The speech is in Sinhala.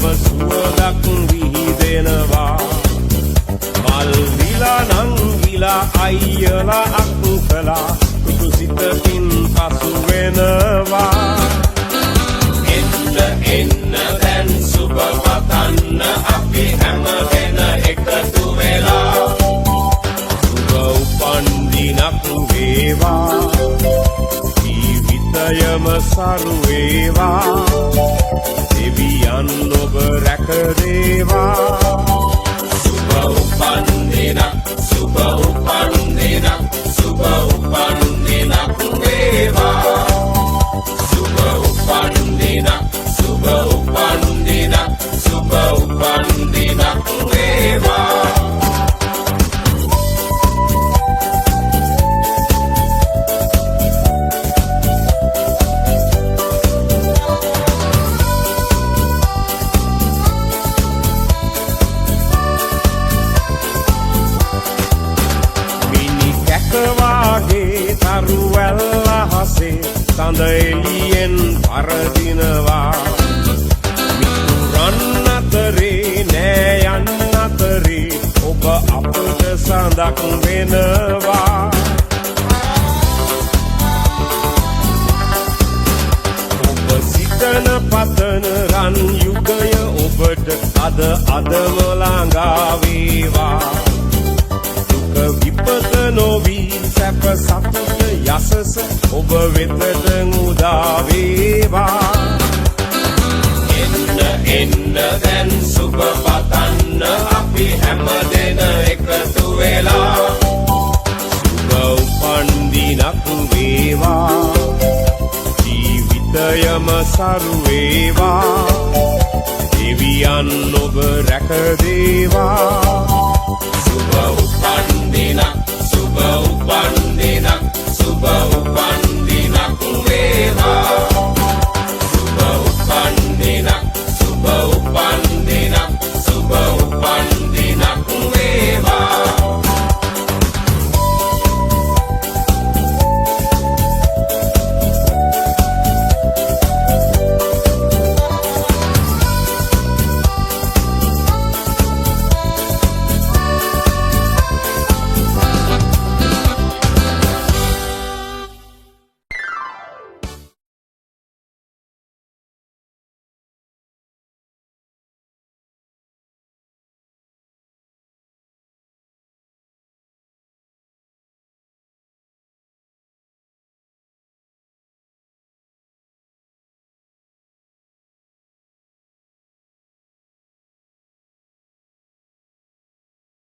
නව සුවඳක් විහිදෙනවා මල් විලා නංගිලා අයියලා අක්කලා කුතු සිතකින් පසු වෙනවා එන්න දැන් සුබ පතන්න අපි හැම වෙන එකතු වෙලා සුබ උපන් දිනක් වේවා ජීවිතයම සරු වේවා දෙවියන් ඔබ රැක දේවා සුබ උපන් දිනක් සුබ උපන් දිනක් සුබ උපන් දිනක් වේවා සුබ උපන් දිනක් සුබ උපන් දිනක් සුබ උපන් දිනක් වේවා වාගේ තරුවැල්ල හසේ සඳ එළියෙන් පරදිනවා මිතුරන් අතරේ නෑ යන්න අතරේ ඔබ අපට සඳක් වෙනවා ඔබ සිතන පතන රන් යුගය ඔබට අදම ළඟා වේවා විපත නොවී සැප සතුට යසස ඔබ වෙතට උදා වේවා එන්න දැන් සුබ පතන්න අපි හැම දෙන එකතු වෙලා සුබ උපන් දිනක් වේවා ජීවිතයම සරු වේවා දෙවියන් ඔබ රැක දේවා සුබ උපන් දිනක් සුබ උපන් දිනක්